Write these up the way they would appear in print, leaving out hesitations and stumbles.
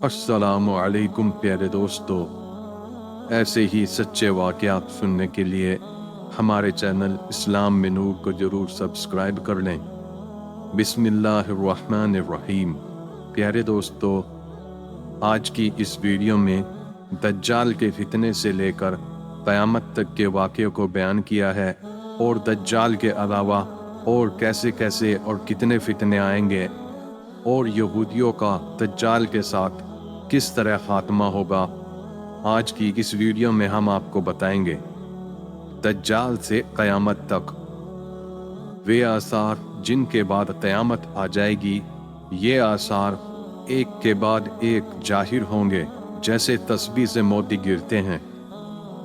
अस्सलामु अलैकुम प्यारे दोस्तों, ऐसे ही सच्चे वाक़यात सुनने के लिए हमारे चैनल इस्लाम में नूर को ज़रूर सब्सक्राइब कर लें। बिस्मिल्लाहिर्रहमानिर्रहीम। प्यारे दोस्तों, आज की इस वीडियो में दज्जाल के फितने से लेकर क़यामत तक के वाक़े को बयान किया है और दज्जाल के अलावा और कैसे कैसे और कितने फितने आएंगे और यहूदियों का दज्जाल के साथ किस तरह खात्मा होगा, आज की इस वीडियो में हम आपको बताएंगे। दज्जाल से क़यामत तक वे आसार जिनके बाद क़यामत आ जाएगी, ये आसार एक के बाद एक जाहिर होंगे, जैसे तस्बीह से मोती गिरते हैं।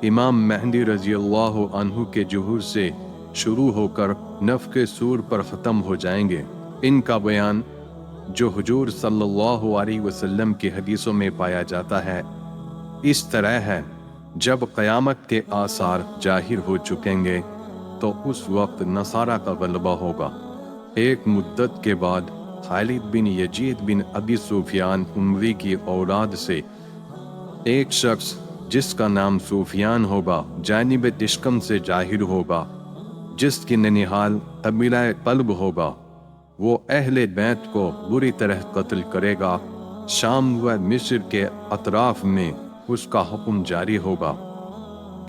इमाम मेहदी रज़ी अल्लाह अन्हु के ज़ुहूर से शुरू होकर नफ़्ख़े सूर पर ख़त्म हो जाएंगे। इनका बयान जो हुजूर सल्लल्लाहु अलैहि वसल्लम की हदीसों में पाया जाता है, इस तरह है। जब क़यामत के आसार जाहिर हो चुकेंगे तो उस वक्त नसारा का गलबा होगा। एक मुद्दत के बाद खालिद बिन यजीद बिन अबी सुफियान उमवी की औलाद से एक शख्स जिसका नाम सुफियान होगा, जानिब दिश्कम से जाहिर होगा, जिसकी ननिहाल कबीला कल्ब होगा। वो अहले बैत को बुरी तरह कत्ल करेगा। शाम व मिस्र के अतराफ में उसका हुक्म जारी होगा।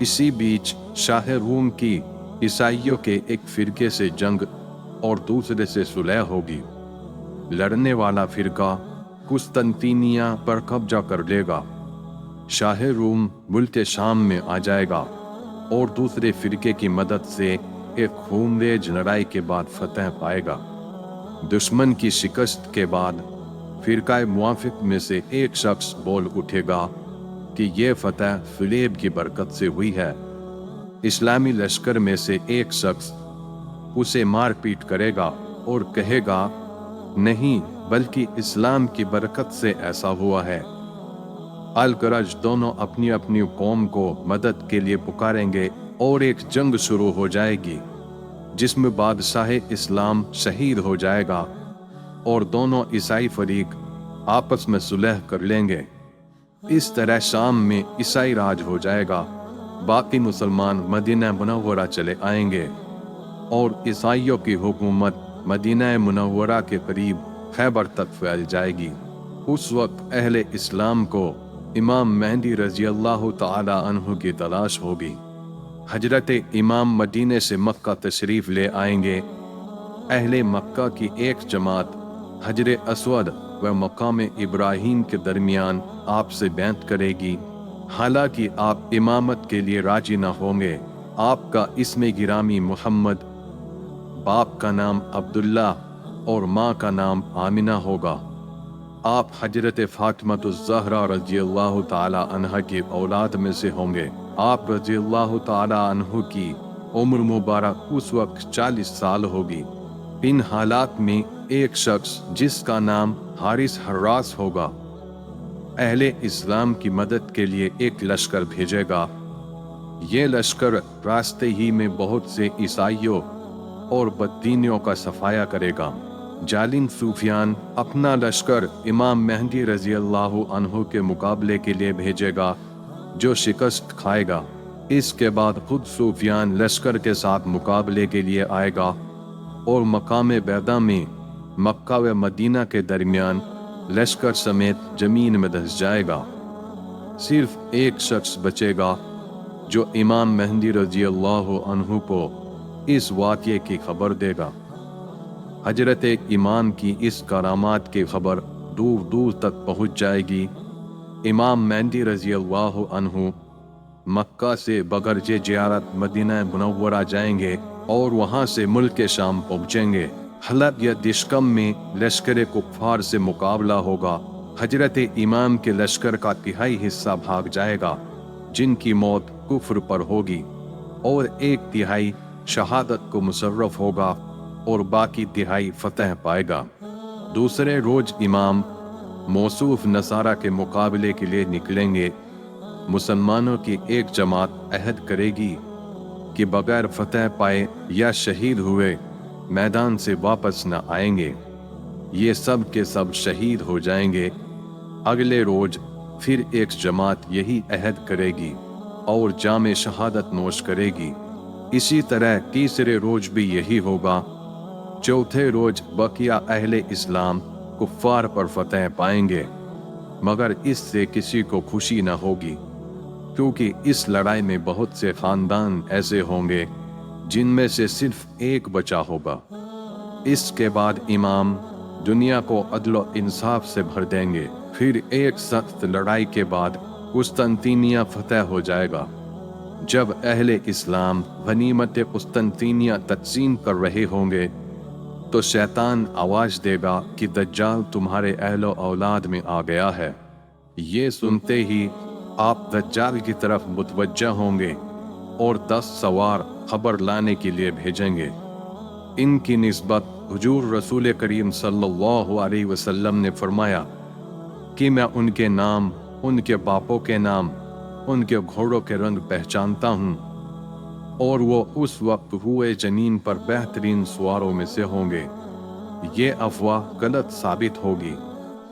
इसी बीच शाह रूम की ईसाइयों के एक फिरके से जंग और दूसरे से सुलह होगी। लड़ने वाला फिरका कुस्तंतीनिया पर कब्जा कर लेगा। शाह रूम मुल्क शाम में आ जाएगा और दूसरे फिरके की मदद से एक खूनरेज लड़ाई के बाद फतह पाएगा। दुश्मन की शिकस्त के बाद फिरकाए मुआफिक में से एक शख्स बोल उठेगा कि ये फतह सुलेब की बरकत से हुई है। इस्लामी लश्कर में से एक शख्स उसे मार पीट करेगा और कहेगा, नहीं, बल्कि इस्लाम की बरकत से ऐसा हुआ है। अल-करज दोनों अपनी अपनी कौम को मदद के लिए पुकारेंगे और एक जंग शुरू हो जाएगी, जिसमें बादशाह इस्लाम शहीद हो जाएगा और दोनों ईसाई फरीक आपस में सुलह कर लेंगे। इस तरह शाम में ईसाई राज हो जाएगा। बाकी मुसलमान मदीना मुनव्वरा चले आएंगे और ईसाइयों की हुकूमत मदीना मुनव्वरा के करीब खैबर तक फैल जाएगी। उस वक्त अहले इस्लाम को इमाम मेहदी रज़ी अल्लाह ताला अन्हु की तलाश होगी। हजरत इमाम मदीने से मक्का तशरीफ ले आएंगे। अहले मक्का की एक जमात हजर अस्वद व मकाम इब्राहीम के दरमियान आपसे बैत करेगी। हालांकि आप इमामत के लिए राजी न होंगे। आपका इस्म गिरामी मुहम्मद, बाप का नाम अब्दुल्ला और माँ का नाम आमिना होगा। आप हजरत फातिमा-तुज़-ज़हरा रज़ी अल्लाह ताला अन्हा की औलाद में से होंगे। आप रज़ी अल्लाह ताला अन्हु की उम्र मुबारक उस वक्त 40 साल होगी। इन हालात में एक शख्स जिसका नाम हारिस हर्रास होगा, अहले इस्लाम की मदद के लिए एक लश्कर भेजेगा। ये लश्कर रास्ते ही में बहुत से ईसाइयों और बददीनियों का सफाया करेगा। जालिम सूफियान अपना लश्कर इमाम मेहदी रज़ी अल्लाह अन्हु के मुकाबले के लिए भेजेगा, जो शिकस्त खाएगा। इसके बाद खुद सूफियान लश्कर के साथ मुकाबले के लिए आएगा और मकाम बैदा में मक्का व मदीना के दरमियान लश्कर समेत जमीन में धंस जाएगा। सिर्फ एक शख्स बचेगा जो इमाम मेहदी रज़ी अल्लाह अन्हु को इस वाक़ये की खबर देगा। हजरत इमाम की इस करामात की खबर दूर दूर तक पहुँच जाएगी। इमाम मेहदी रज़ी अल्लाह अन्हु मक्का से बगरजे ज़ियारत मदीना मुनव्वरा जाएंगे और वहाँ से मुल्क शाम पहुँचेंगे। हलब या दिश्कम में लश्कर कुफ़ार से मुकाबला होगा। हजरत इमाम के लश्कर का तिहाई हिस्सा भाग जाएगा, जिनकी मौत कुफ्र पर होगी, और एक तिहाई शहादत को मुसर्रफ होगा और बाकी तिहाई फतह पाएगा। दूसरे रोज इमाम मौसूफ नसारा के मुकाबले के लिए निकलेंगे। मुसलमानों की एक जमात अहद करेगी कि बगैर फतह पाए या शहीद हुए मैदान से वापस न आएंगे। ये सब के सब शहीद हो जाएंगे। अगले रोज फिर एक जमात यही अहद करेगी और जामे शहादत नोश करेगी। इसी तरह तीसरे रोज भी यही होगा। चौथे रोज बकिया अहले इस्लाम कुफ्फार पर फतह पाएंगे, मगर इससे किसी को खुशी न होगी, क्योंकि इस लड़ाई में बहुत से खानदान ऐसे होंगे जिनमें से सिर्फ एक बचा होगा। इसके बाद इमाम दुनिया को अदल इंसाफ से भर देंगे। फिर एक सख्त लड़ाई के बाद कुस्तंतीनिया फतह हो जाएगा। जब अहले इस्लाम गनीमत कुस्तंतीनिया तक़सीम कर रहे होंगे तो शैतान आवाज देगा कि दज्जाल तुम्हारे अहलो औलाद में आ गया है। ये सुनते ही आप दज्जाल की तरफ मुतवज्जा होंगे और 10 सवार खबर लाने के लिए भेजेंगे। इनकी निस्बत हुजूर रसूल करीम सल्लल्लाहु अलैहि वसल्लम ने फरमाया कि मैं उनके नाम, उनके बापों के नाम, उनके घोड़ों के रंग पहचानता हूँ, और वो उस वक्त हुए जनीन पर बेहतरीन सवारों में से होंगे। ये अफवाह गलत साबित होगी।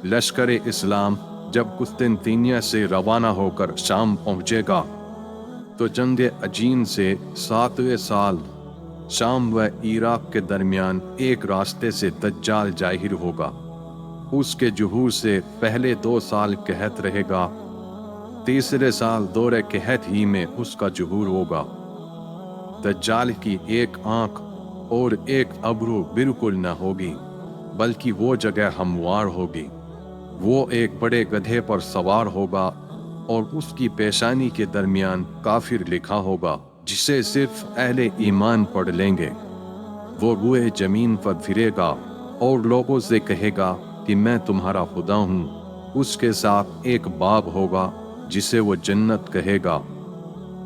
लश्कर इस्लाम जब कुस्तंतीनिया से रवाना होकर शाम पहुँचेगा तो जंग अजीन से 7वें साल शाम व इराक के दरमियान एक रास्ते से दज्जाल जाहिर होगा। उसके जुहूर से पहले 2 साल कहत रहेगा, तीसरे साल दौरे कहत ही में उसका जुहूर होगा। दज्जाल की एक आंख और एक अब्रू बिल्कुल न होगी, बल्कि वो जगह हमवार होगी। वो एक बड़े गधे पर सवार होगा और उसकी पेशानी के दरमियान काफिर लिखा होगा, जिसे सिर्फ अहले ईमान पढ़ लेंगे। वो रूए जमीन पर फिरेगा और लोगों से कहेगा कि मैं तुम्हारा खुदा हूँ। उसके साथ एक बाब होगा जिसे वो जन्नत कहेगा,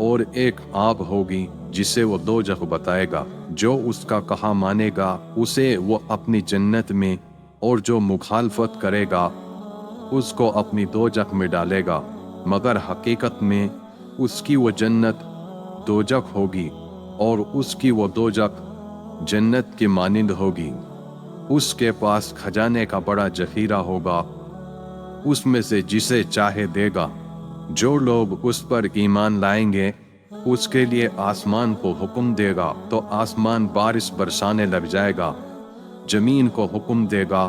और एक आग होगी जिसे वो दोजख बताएगा। जो उसका कहा मानेगा उसे वो अपनी जन्नत में, और जो मुखालफत करेगा उसको अपनी दोजख में डालेगा। मगर हकीकत में उसकी वो जन्नत दोजख होगी और उसकी वो दोजख जन्नत की मानिंद होगी। उसके पास खजाने का बड़ा जखीरा होगा, उसमें से जिसे चाहे देगा। जो लोग उस पर ईमान लाएंगे उसके लिए आसमान को हुक्म देगा तो आसमान बारिश बरसाने लग जाएगा। जमीन को हुक्म देगा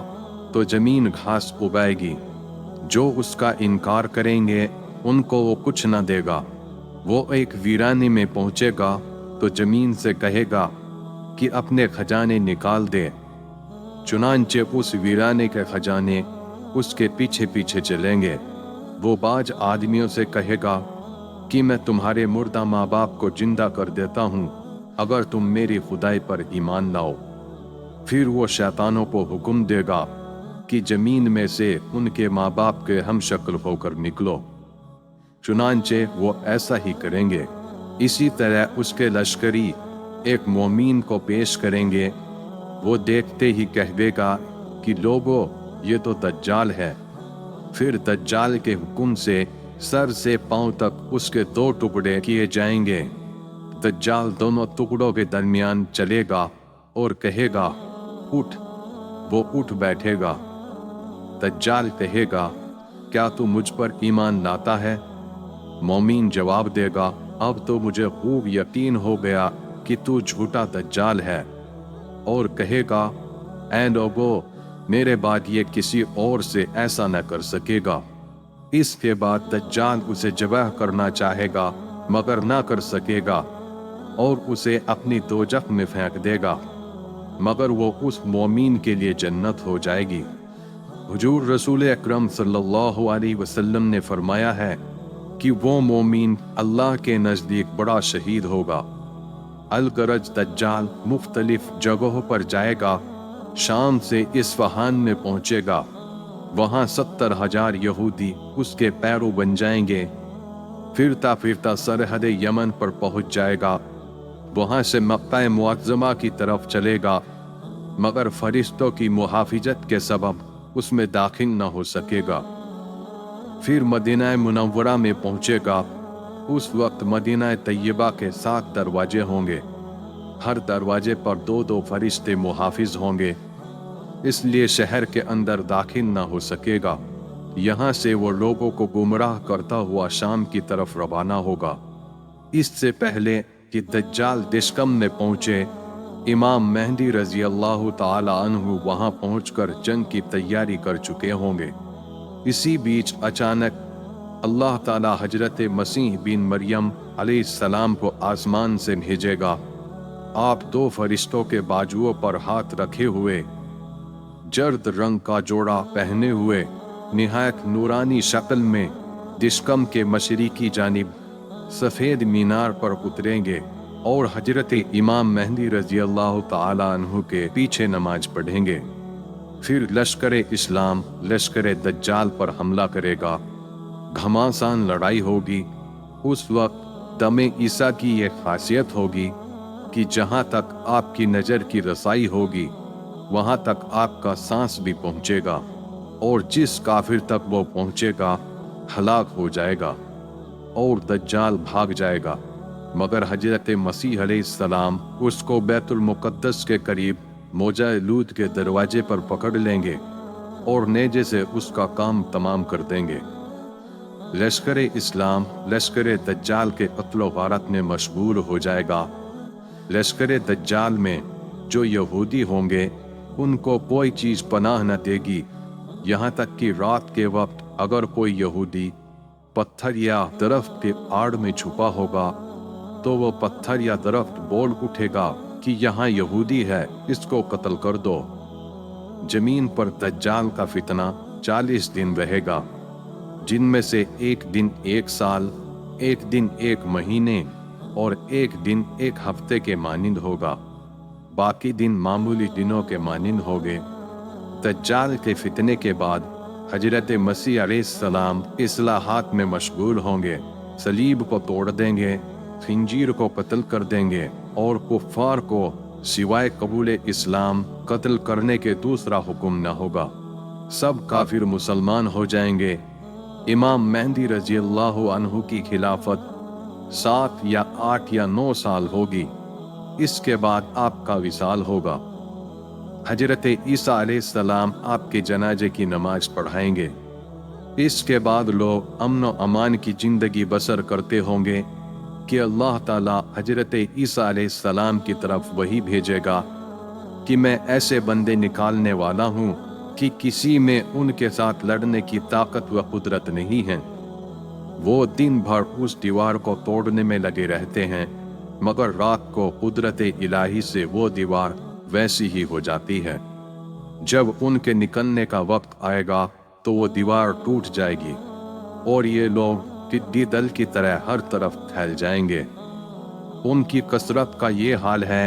तो जमीन घास उगाएगी। जो उसका इनकार करेंगे उनको वो कुछ न देगा। वो एक वीरानी में पहुंचेगा तो जमीन से कहेगा कि अपने खजाने निकाल दे। चुनांचे उस वीराने के खजाने उसके पीछे पीछे चलेंगे। वो बाज आदमियों से कहेगा कि मैं तुम्हारे मुर्दा माँ बाप को जिंदा कर देता हूँ अगर तुम मेरी खुदाई पर ईमान लाओ। फिर वो शैतानों को हुक्म देगा कि जमीन में से उनके माँ बाप के हम शक्ल होकर निकलो। चुनांचे वो ऐसा ही करेंगे। इसी तरह उसके लश्करी एक मोमीन को पेश करेंगे। वो देखते ही कह देगा कि लोगों, ये तो दज्जाल है। फिर दज्जाल के हुक्म से सर से पांव तक उसके 2 टुकड़े किए जाएंगे। दज्जाल दोनों टुकड़ों के दरमियान चलेगा और कहेगा, उठ। वो उठ बैठेगा। दज्जाल कहेगा, क्या तू मुझ पर ईमान लाता है? मोमीन जवाब देगा, अब तो मुझे खूब यकीन हो गया कि तू झूठा दज्जाल है। और कहेगा, ऐ लोगों, मेरे बाद ये किसी और से ऐसा न कर सकेगा। इसके बाद दज्जाल उसे जबह करना चाहेगा मगर ना कर सकेगा और उसे अपनी दोजख में फेंक देगा, मगर वो उस मोमीन के लिए जन्नत हो जाएगी। हुजूर रसूल अकरम सल्लल्लाहु अलैहि वसल्लम ने फरमाया है कि वो मोमीन अल्लाह के नज़दीक बड़ा शहीद होगा। अलगरज दज्जाल मुख्तलिफ जगहों पर जाएगा। शाम से इस्फहान में पहुंचेगा। वहां 70,000 यहूदी उसके पैरों बन जाएंगे। फिरता फिरता सरहद यमन पर पहुंच जाएगा। वहां से मक्का मुअज़्ज़मा की तरफ चलेगा, मगर फरिश्तों की मुहाफिजत के सबब उसमें दाखिल न हो सकेगा। फिर मदीना मुनव्वरा में पहुंचेगा। उस वक्त मदीना तैयबा के 7 दरवाजे होंगे। हर दरवाजे पर 2-2 फरिश्ते मुहाफिज होंगे, इसलिए शहर के अंदर दाखिल न हो सकेगा। यहाँ से वो लोगों को गुमराह करता हुआ शाम की तरफ रवाना होगा। इससे पहले कि दज्जाल दिशकम में पहुंचे, इमाम मेहदी रजी अल्लाह ताला अन्हु वहां पहुंचकर जंग की तैयारी कर चुके होंगे। इसी बीच अचानक अल्लाह ताला हजरत मसीह बिन मरियम अलैहिस्सलाम को आसमान से भेजेगा। आप दो फरिश्तों के बाजुओं पर हाथ रखे हुए, जर्द रंग का जोड़ा पहने हुए, निहायत नूरानी शक्ल में दिशकम के मशरिकी जानिब सफ़ेद मीनार पर उतरेंगे और हजरत इमाम मेहदी रजी अल्लाह ताला अन्हु के पीछे नमाज पढ़ेंगे। फिर लश्कर इस्लाम लश्कर दज्जाल पर हमला करेगा। घमासान लड़ाई होगी। उस वक्त दमे ईसा की यह खासियत होगी कि जहां तक आपकी नज़र की रसाई होगी वहां तक आपका सांस भी पहुंचेगा, और जिस काफिर तक वो पहुंचेगा हलाक हो जाएगा और दज्जाल भाग जाएगा। मगर हजरत मसीह अलैहिस्सलाम उसको बैतुल मुक़द्दस के करीब मोजा-ए-लूद के दरवाजे पर पकड़ लेंगे और नेज़े से उसका काम तमाम कर देंगे। लश्कर इस्लाम लश्कर दज्जाल के क़त्ल गारत में मशगूल हो जाएगा। लश्कर दज्जाल में जो यहूदी होंगे उनको कोई चीज़ पनाह न देगी। यहाँ तक कि रात के वक्त अगर कोई यहूदी पत्थर या दरख्त के आड़ में छुपा होगा तो वो पत्थर या दरख्त बोल उठेगा कि यहाँ यहूदी है, इसको कत्ल कर दो। जमीन पर दज्जाल का फितना 40 दिन रहेगा, जिनमें से एक दिन 1 साल, एक दिन 1 महीने और एक दिन 1 हफ्ते के मानिंद होगा। बाकी दिन मामूली दिनों के मानिंद होंगे। दज्जाल के फितने के बाद हजरत मसीह अलैहिस्सलाम इस्लाहात में मशगूल होंगे। सलीब को तोड़ देंगे, खिंजीर को कत्ल कर देंगे और कुफ्फार को सिवाय कबूल इस्लाम कत्ल करने के दूसरा हुक्म न होगा। सब काफिर मुसलमान हो जाएंगे। इमाम मेहदी रजी अल्लाह अन्हु की खिलाफत 7 या 8 या 9 साल होगी। इसके बाद आपका विसाल होगा। हजरत ईसा अलैहिस्सलाम आपके जनाजे की नमाज पढ़ाएंगे। इसके बाद लोग अमन व अमान की जिंदगी बसर करते होंगे कि अल्लाह ताला हजरत ईसा अलैहिस्सलाम की तरफ वही भेजेगा कि मैं ऐसे बंदे निकालने वाला हूँ कि किसी में उनके साथ लड़ने की ताकत व कुदरत नहीं है। वो दिन भर उस दीवार को तोड़ने में लगे रहते हैं, मगर रात को कुदरत इलाही से वो दीवार वैसी ही हो जाती है। जब उनके निकलने का वक्त आएगा तो वो दीवार टूट जाएगी और ये लोग टिड्डी दल की तरह हर तरफ फैल जाएंगे। उनकी कसरत का ये हाल है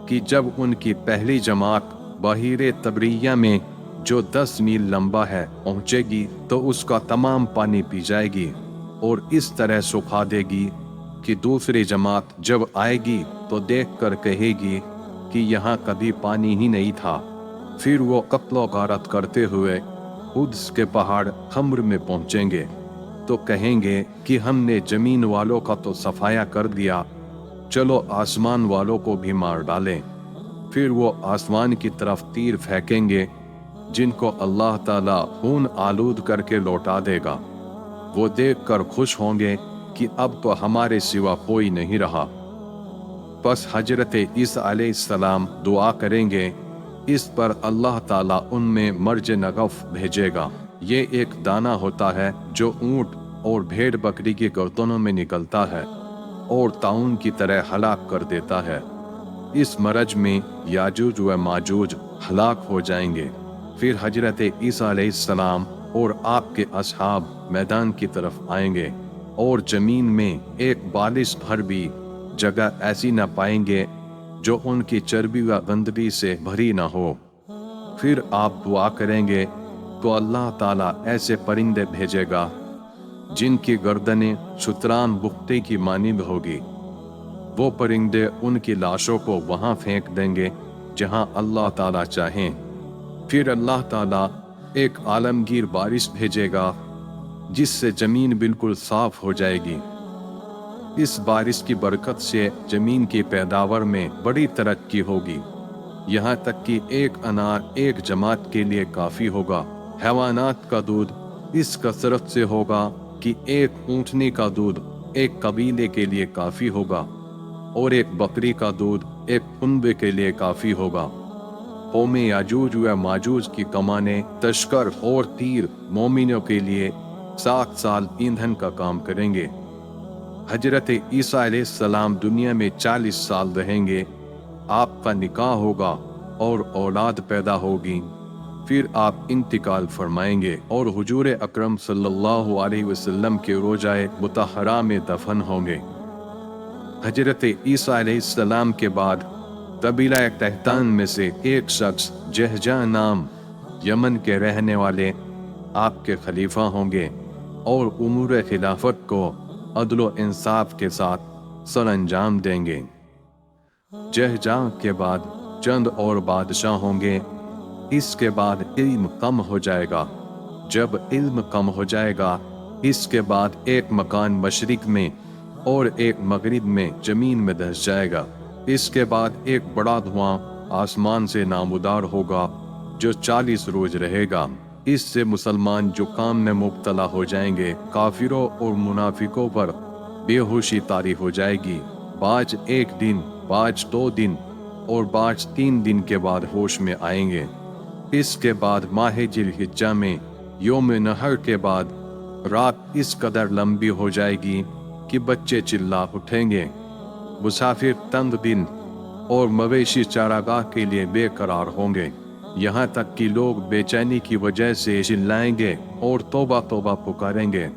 कि जब उनकी पहली जमात बहीरे तबरिया में जो 10 मील लंबा है पहुंचेगी तो उसका तमाम पानी पी जाएगी और इस तरह सुखा देगी कि दूसरी जमात जब आएगी तो देखकर कहेगी कि यहाँ कभी पानी ही नहीं था। फिर वो कत्लो गारत करते हुए कुद्स के पहाड़ खम्र में पहुंचेंगे तो कहेंगे कि हमने जमीन वालों का तो सफाया कर दिया, चलो आसमान वालों को भी मार डालें। फिर वो आसमान की तरफ तीर फेंकेंगे जिनको अल्लाह ताला खून आलूद करके लौटा देगा। वो देखकर खुश होंगे कि अब तो हमारे सिवा कोई नहीं रहा। बस हजरत ईसा अलैहिस्सलाम दुआ करेंगे, इस पर अल्लाह ताला उनमें मर्ज नगफ भेजेगा। ये एक दाना होता है जो ऊंट और भेड़ बकरी की गर्दनों में निकलता है और ताउन की तरह हलाक कर देता है। इस मरज में याजूज व माजूज हलाक हो जाएंगे। फिर हजरत ईसा अलैहिस्सलाम और आपके असहाब मैदान की तरफ आएंगे और जमीन में एक बालिश भर भी जगह ऐसी न पाएंगे जो उनकी चर्बी व गंदगी से भरी न हो। फिर आप दुआ करेंगे तो अल्लाह ताला ऐसे परिंदे भेजेगा जिनकी गर्दनें शुतरान बुख्ते की मानिंद होगी। वो परिंदे उनकी लाशों को वहां फेंक देंगे जहां अल्लाह ताला चाहें। फिर अल्लाह ताला एक आलमगीर बारिश भेजेगा जिससे जमीन बिल्कुल साफ हो जाएगी। इस बारिश की बरकत से जमीन की पैदावार में बड़ी तरक्की होगी, यहाँ तक कि एक अनार एक जमात के लिए काफी होगा। हैवानात का दूध इस कसरत से होगा कि एक ऊँटनी का दूध एक कबीले के लिए काफी होगा और एक बकरी का दूध एक कुनबे के लिए काफी होगा। कौम याजूज व माजूज की कमाने, तश्कर और तीर मोमिनों के लिए 7 साल ईंधन का काम करेंगे। हजरत ईसा अलैहिस्सलाम दुनिया में 40 साल रहेंगे। आपका निकाह होगा और औलाद पैदा होगी, फिर आप इंतकाल फरमाएंगे और हुजूर अकरम सल्लल्लाहु अलैहि वसल्लम के रोजाए मुतहरा में दफन होंगे। हजरत ईसा अलैहिस्सलाम के बाद कबीला कहतान में से एक शख्स जहजा नाम यमन के रहने वाले आपके खलीफा होंगे और उमूर खिलाफत को अदलो इंसाफ के साथ सर अंजाम देंगे। जहजा के बाद चंद और बादशाह होंगे। इसके बाद इल्म कम हो जाएगा। जब इल्म कम हो जाएगा, इसके बाद एक मकान मशरिक में और एक मगरिब में जमीन में धंस जाएगा। इसके बाद एक बड़ा धुआं आसमान से नामुदार होगा जो 40 रोज रहेगा। इससे मुसलमान जो काम में मुब्तला हो जाएंगे, काफिरों और मुनाफिकों पर बेहोशी तारी हो जाएगी। बाज 1 दिन, बाज 2 दिन और बाज 3 दिन के बाद होश में आएंगे। इसके बाद माह जिलहिज्जा में योम नहर के बाद रात इस कदर लंबी हो जाएगी कि बच्चे चिल्ला उठेंगे। मुसाफिर तंग दिन और मवेशी चारागाह के लिए बेकरार होंगे, यहाँ तक कि लोग बेचैनी की वजह से चिल्लाएंगे और तौबा तौबा पुकारेंगे।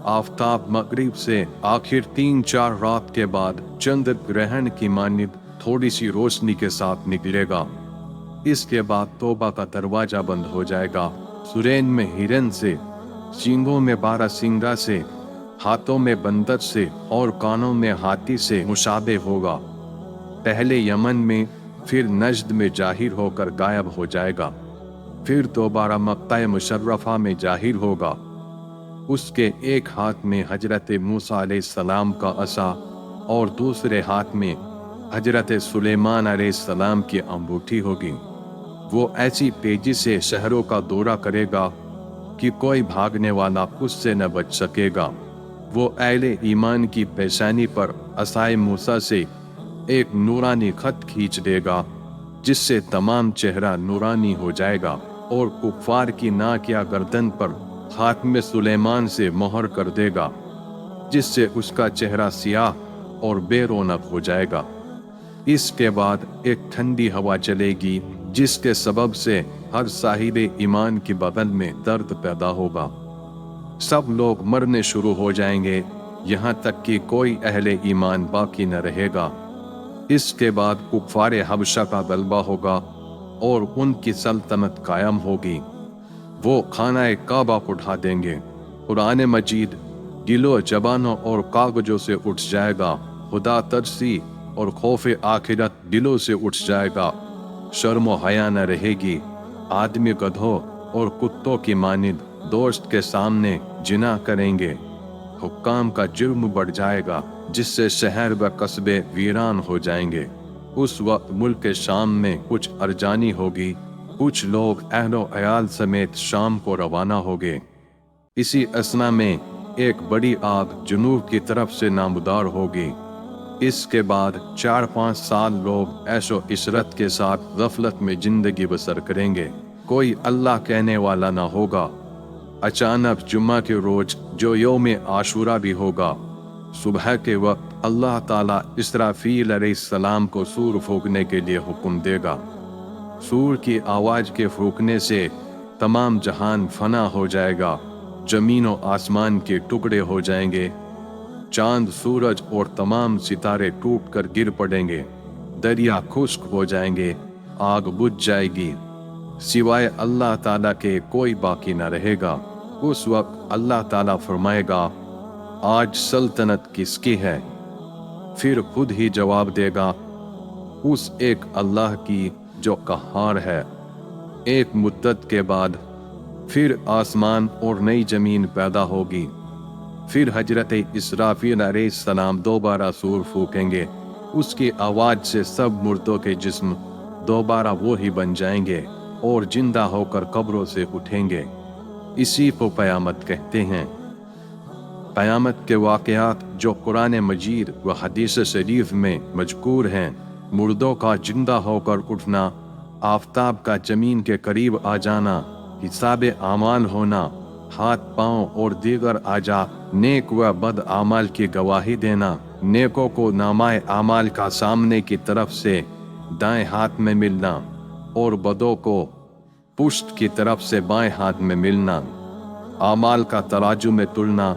आफताब मगरिब से आखिर 3-4 रात के बाद चंद्र ग्रहण की मानिब थोड़ी सी रोशनी के साथ निकलेगा। इसके बाद तौबा का दरवाजा बंद हो जाएगा। सुरैन में हिरन से, सींगों में 12 सिंगा से, हाथों में बंदर से और कानों में हाथी से मुशाबे होगा। पहले यमन में, फिर नजद में जाहिर होकर गायब हो जाएगा, फिर दोबारा मक्का मुशर्रफा में जाहिर होगा। उसके एक हाथ में हजरत मूसा अलैहिस्सलाम का असा और दूसरे हाथ में हजरत सुलेमान अलैहिस्सलाम की अंगूठी होगी। वो ऐसी तेजी से शहरों का दौरा करेगा कि कोई भागने वाला उससे न बच सकेगा। वो अहले ईमान की पेशानी पर असाए मूसा से एक नूरानी खत खींच देगा, जिससे तमाम चेहरा नूरानी हो जाएगा और कुफार की नाक या गर्दन पर खात्मे सुलेमान से मोहर कर देगा, जिससे उसका चेहरा सियाह और बेरौनक हो जाएगा। इसके बाद एक ठंडी हवा चलेगी, जिसके सबब से हर साहिब ईमान की बदन में दर्द पैदा होगा। सब लोग मरने शुरू हो जाएंगे, यहाँ तक कि कोई अहले ईमान बाकी न रहेगा। इसके बाद कुफारे हबशा का गलबा होगा और उनकी सल्तनत कायम होगी। वो खाना काबा उठा देंगे। कुरान मजीद दिलो, जबानों और कागजों से उठ जाएगा। खुदा तरसी और खौफ आखिरत दिलों से उठ जाएगा। शर्म हया न रहेगी। आदमी गधों और कुत्तों की मानिंद दोस्त के सामने जिना करेंगे। हुक्काम का जुर्म बढ़ जाएगा, जिससे शहर व कस्बे वीरान हो जाएंगे। उस वक्त मुल्क शाम में कुछ अरजानी होगी। कुछ लोग अहलो अयाल समेत शाम को रवाना होंगे। इसी असना में एक बड़ी आग जुनूब की तरफ से नामदार होगी। इसके बाद 4-5 साल लोग ऐशो इशरत के साथ गफलत में जिंदगी बसर करेंगे। कोई अल्लाह कहने वाला ना होगा। अचानक जुम्मा के रोज, जो यौम आशूरा भी होगा, सुबह के वक्त अल्लाह ताला इसराफील अलैहिस्सलाम को सूर फूंकने के लिए हुक्म देगा। सूर की आवाज के फूंकने से तमाम जहान फना हो जाएगा। जमीन और आसमान के टुकड़े हो जाएंगे। चांद, सूरज और तमाम सितारे टूट कर गिर पड़ेंगे। दरिया खुश्क हो जाएंगे। आग बुझ जाएगी। सिवाय अल्लाह ताला के कोई बाकी न रहेगा। उस वक्त अल्लाह ताला फरमाएगा, आज सल्तनत किसकी है? फिर खुद ही जवाब देगा, उस एक अल्लाह की जो कहार है। एक मुद्दत के बाद फिर आसमान और नई जमीन पैदा होगी। फिर हजरत इसराफील अलैहिस्सलाम दोबारा सूर फूकेंगे। उसकी आवाज से सब मुर्दों के जिस्म दोबारा वो ही बन जाएंगे और जिंदा होकर कब्रों से उठेंगे। اسی کو قیامت کہتے ہیں۔ قیامت کے واقعات جو قرآن مجید و حدیث شریف میں مذکور ہیں، مردوں کا زندہ ہو کر اٹھنا، آفتاب کا زمین کے قریب آ جانا، حساب اعمال ہونا، ہاتھ پاؤں اور دیگر اعضاء نیک و بد اعمال کی گواہی دینا، نیکوں کو نامہ اعمال کا سامنے کی طرف سے دائیں ہاتھ میں ملنا اور بدوں کو پشت کی طرف سے بائیں ہاتھ میں ملنا، اعمال کا ترازو میں تلنا،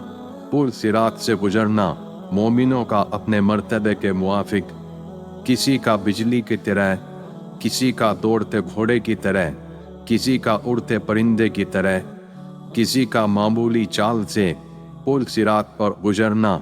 پل صراط سے گزرنا، مومنوں کا اپنے مرتبے کے موافق، کسی کا بجلی کی طرح، کسی کا دوڑتے گھوڑے کی طرح، کسی کا اڑتے پرندے کی طرح، کسی کا معمولی چال سے پل صراط پر گزرنا،